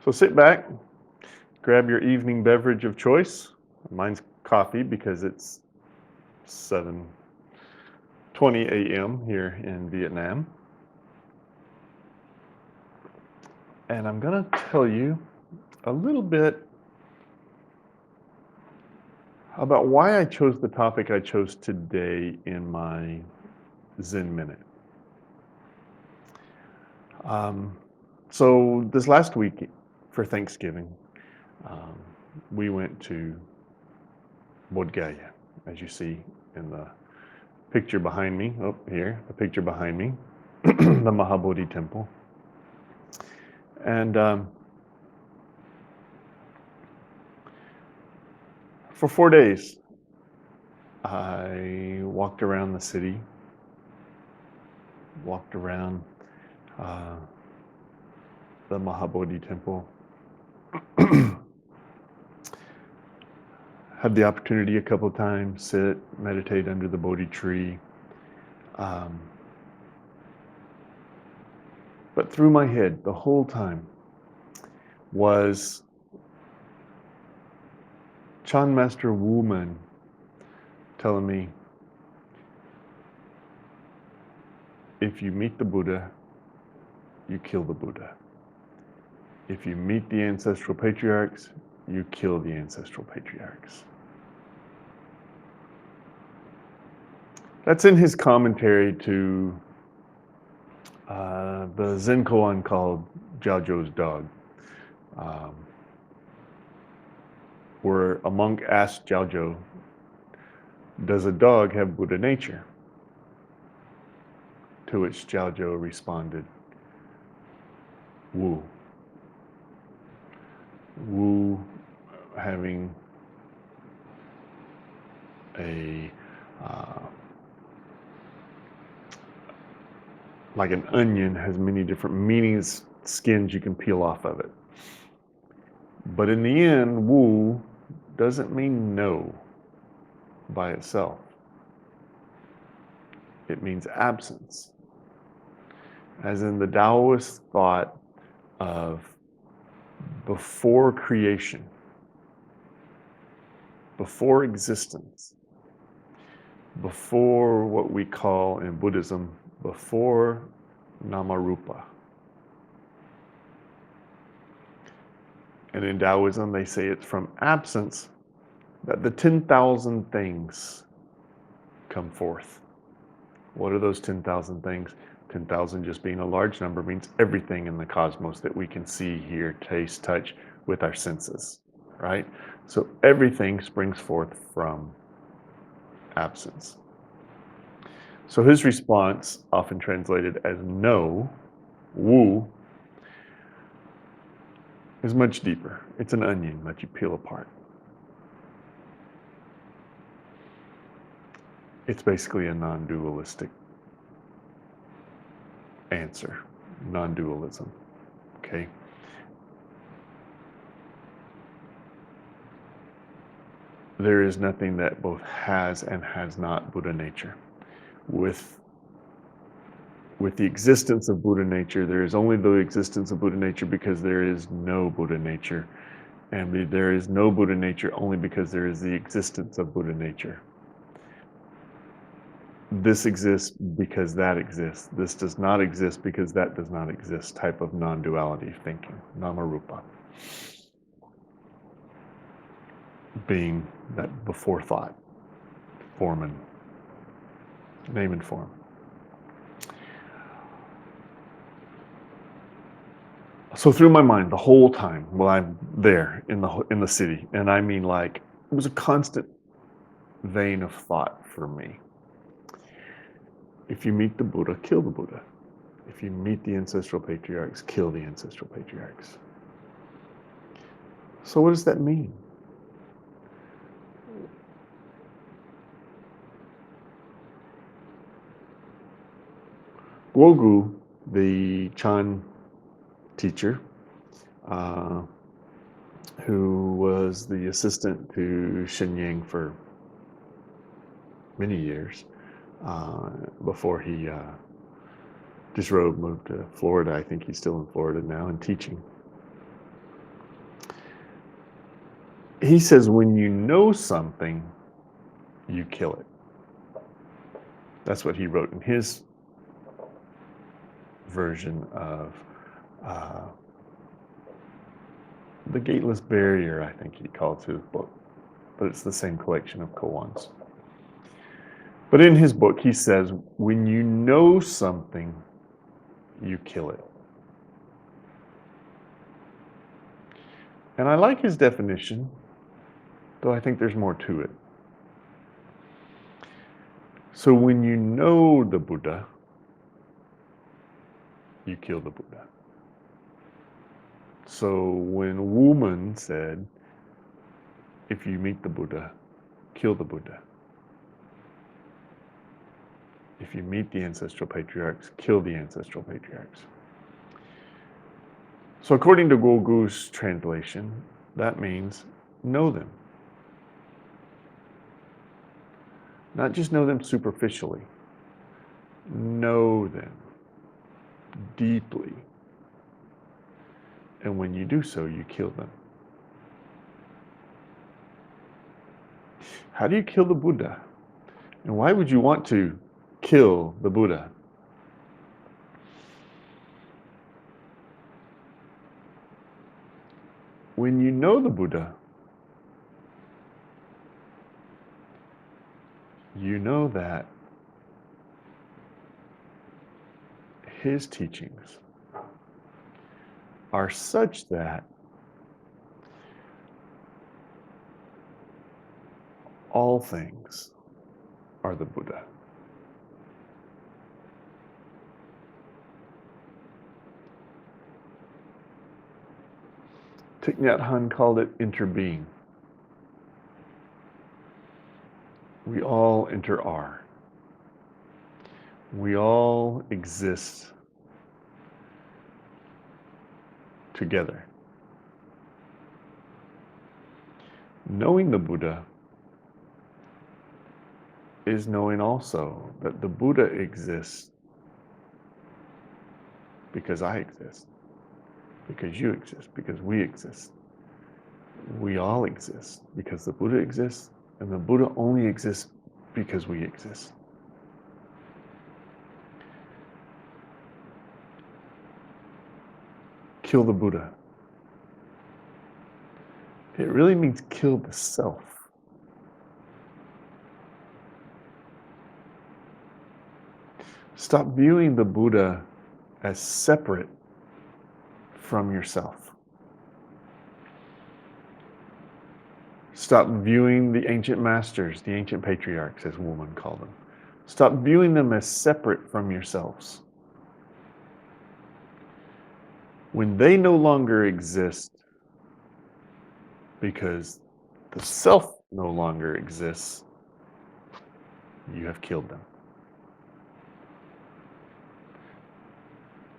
So sit back, grab your evening beverage of choice. Mine's coffee because it's 7:20 a.m. here in Vietnam. And I'm going to tell you a little bit about why I chose the topic I chose today in my Zen Minute. So this last week for Thanksgiving, we went to Bodhgaya, as you see in the picture behind me. Oh, here, the picture behind me, the Mahabodhi temple. And for 4 days, I walked around the city, walked around the Mahabodhi temple, had the opportunity a couple of times, sit, meditate under the Bodhi tree. But through my head the whole time was Chan Master Wu-man telling me, if you meet the Buddha, you kill the Buddha. If you meet the ancestral patriarchs, you kill the ancestral patriarchs. That's in his commentary to the Zen koan called Jiaozhou's Dog, where a monk asked Jiaozhou, does a dog have Buddha nature? To which Jiaozhou responded, Wu. Wu having a like an onion, has many different meanings, skins you can peel off of it. But in the end, Wu doesn't mean no by itself. It means absence. As in the Taoist thought of before creation, before existence, before what we call in Buddhism, before Namarupa. And in Taoism, they say it's from absence that the 10,000 things come forth. What are those 10,000 things? 10,000 just being a large number means everything in the cosmos that we can see, hear, taste, touch with our senses, right? So everything springs forth from absence. So his response, often translated as no, Wu, is much deeper. It's an onion that you peel apart. It's basically a non-dualistic answer, non-dualism, okay? There is nothing that both has and has not Buddha nature. With the existence of Buddha nature, there is only the existence of Buddha nature because there is no Buddha nature. And there is no Buddha nature only because there is the existence of Buddha nature. This exists because that exists. This does not exist because that does not exist type of non-duality thinking, Namarupa. Being that before thought, form and name and form. So through my mind the whole time while I'm there in the city, and I mean like it was a constant vein of thought for me. If you meet the Buddha, kill the Buddha. If you meet the ancestral patriarchs, kill the ancestral patriarchs. So what does that mean? Guogu, the Chan teacher, who was the assistant to Shenyang for many years before he disrobed, moved to Florida. I think he's still in Florida now and teaching. he says when you know something, you kill it. That's what he wrote in his version of uh, The Gateless Barrier, I think he calls his book, but it's the same collection of koans. But in his book, he says, when you know something, you kill it. And I like his definition, though I think there's more to it. So when you know the Buddha, you kill the Buddha. So when Woman said, if you meet the Buddha, kill the Buddha. If you meet the ancestral patriarchs, kill the ancestral patriarchs. So according to Gogu's translation, that means know them. Not just know them superficially. Know them deeply. And when you do so, you kill them. How do you kill the Buddha? And why would you want to kill the Buddha? When you know the Buddha, you know that his teachings are such that all things are the Buddha. Thich Nhat Hanh called it interbeing. We all inter-are. We all exist together. Knowing the Buddha is knowing also that the Buddha exists because I exist, because you exist, because we exist. We all exist because the Buddha exists, and the Buddha only exists because we exist. Kill the Buddha. It really means kill the self. Stop viewing the Buddha as separate from yourself. Stop viewing the ancient masters, the ancient patriarchs, as Woman called them. Stop viewing them as separate from yourselves. When they no longer exist because the self no longer exists, you have killed them.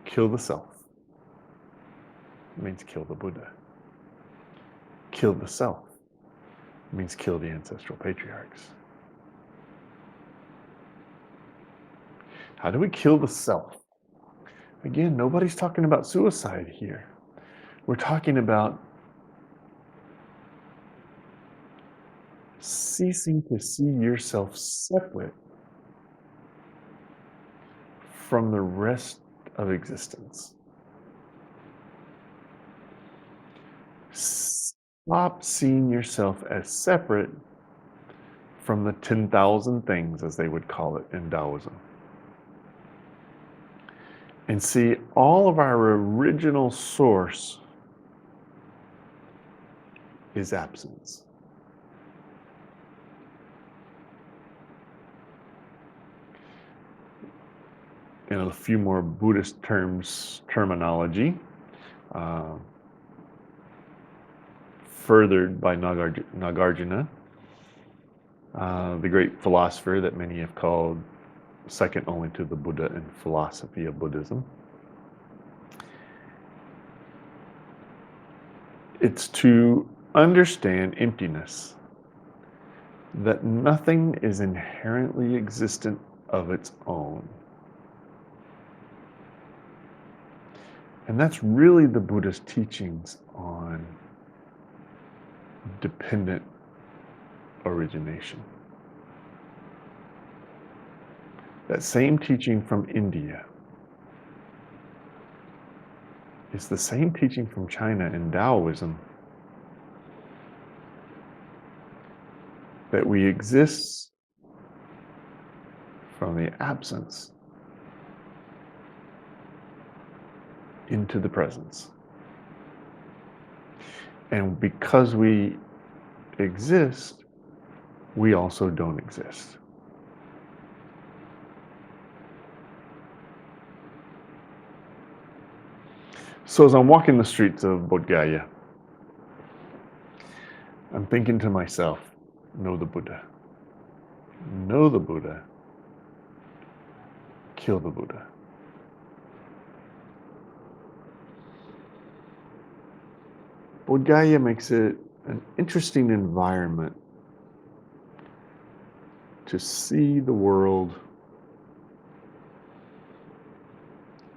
Kill the self means kill the Buddha. Kill the self means kill the ancestral patriarchs. How do we kill the self? Again, nobody's talking about suicide here. We're talking about ceasing to see yourself separate from the rest of existence. Stop seeing yourself as separate from the 10,000 things, as they would call it in Taoism. And see all of our original source is absence. In a few more Buddhist terminology, furthered by Nagarjuna, the great philosopher that many have called second only to the Buddha in philosophy of Buddhism. It's to understand emptiness, that nothing is inherently existent of its own. And that's really the Buddha's teachings on dependent origination. That same teaching from India is the same teaching from China in Taoism, that we exist from the absence into the presence. And because we exist, we also don't exist. So as I'm walking the streets of Bodhgaya, I'm thinking to myself, know the Buddha. Know the Buddha. Kill the Buddha. Bodhgaya makes it an interesting environment to see the world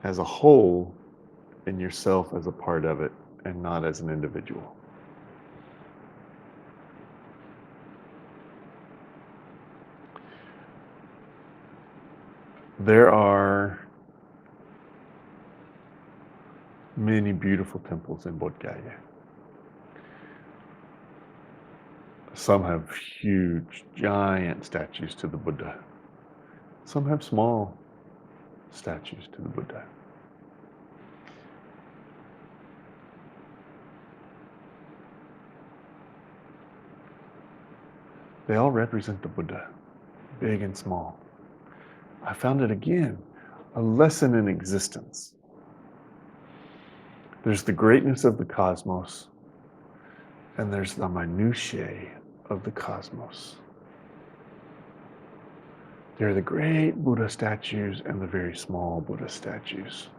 as a whole and yourself as a part of it and not as an individual. There are many beautiful temples in Bodhgaya. Some have huge, giant statues to the Buddha. Some have small statues to the Buddha. They all represent the Buddha, big and small. I found it again, a lesson in existence. There's the greatness of the cosmos, and there's the minutiae of the cosmos. There are the great Buddha statues and the very small Buddha statues,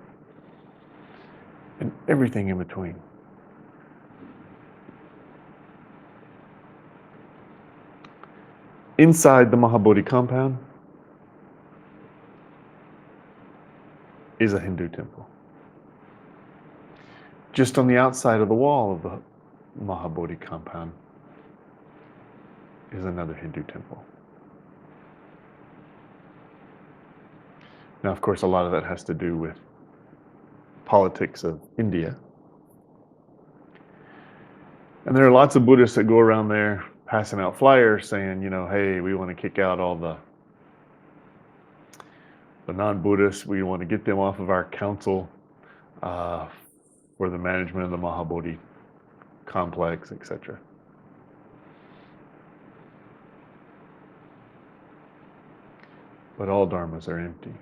and everything in between. Inside the Mahabodhi compound is a Hindu temple. Just on the outside of the wall of the Mahabodhi compound is another Hindu temple. Now, of course, a lot of that has to do with politics of India. And there are lots of Buddhists that go around there passing out flyers saying, hey, we want to kick out all the non-Buddhists. We want to get them off of our council for the management of the Mahabodhi complex, etc. But all dharmas are empty.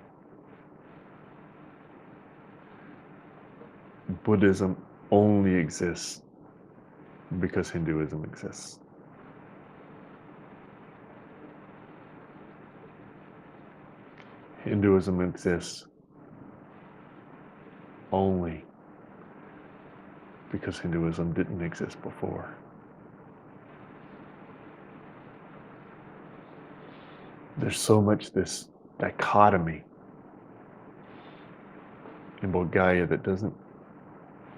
Buddhism only exists because Hinduism exists. Hinduism exists only because Hinduism didn't exist before. There's so much this dichotomy in Bodhgaya that doesn't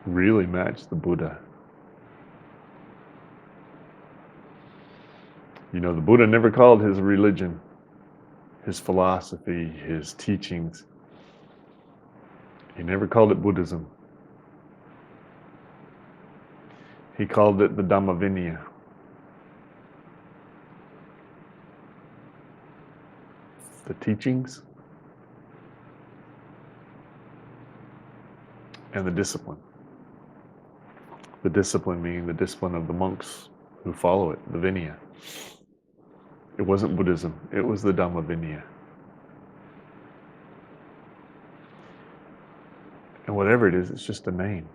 really match the Buddha. The Buddha never called his religion, his philosophy, his teachings. He never called it Buddhism. He called it the Dhamma Vinaya. The teachings and the discipline. The discipline meaning the discipline of the monks who follow it, the Vinaya. It wasn't Buddhism, it was the Dhamma Vinaya. And whatever it is, it's just a name.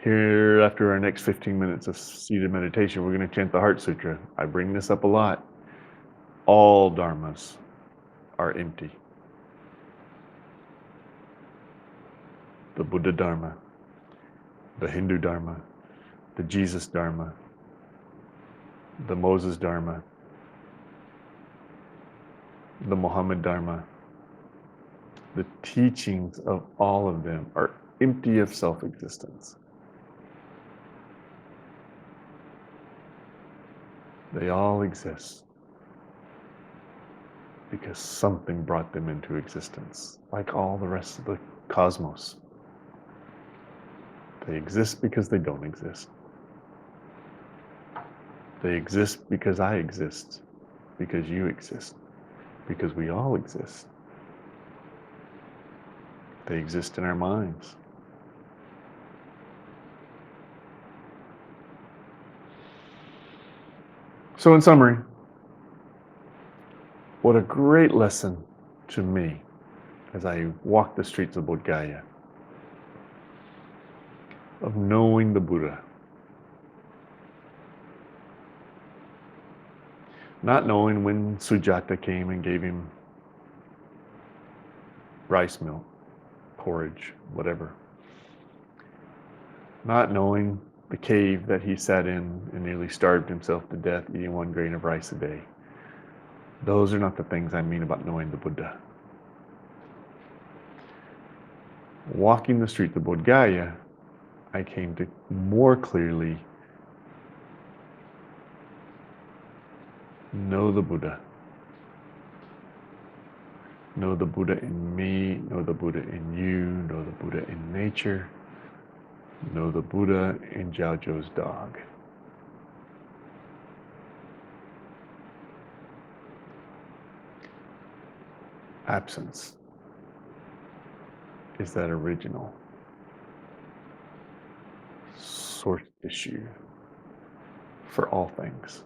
Here, after our next 15 minutes of seated meditation, we're going to chant the Heart Sutra. I bring this up a lot. All dharmas are empty. The Buddha Dharma, the Hindu Dharma, the Jesus Dharma, the Moses Dharma, the Muhammad Dharma. The teachings of all of them are empty of self-existence. They all exist because something brought them into existence, like all the rest of the cosmos. They exist because they don't exist. They exist because I exist, because you exist, because we all exist. They exist in our minds. So in summary, what a great lesson to me as I walk the streets of Bodhgaya, of knowing the Buddha. Not knowing when Sujata came and gave him rice milk, porridge, whatever. Not knowing the cave that he sat in and nearly starved himself to death eating 1 grain of rice a day. Those are not the things I mean about knowing the Buddha. Walking the streets of Bodhgaya, I came to more clearly know the Buddha. Know the Buddha in me, know the Buddha in you, know the Buddha in nature, know the Buddha in Jiaozhou's dog. Absence is that original source issue for all things.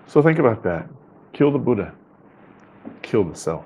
So think about that. Kill the Buddha. Kill the self.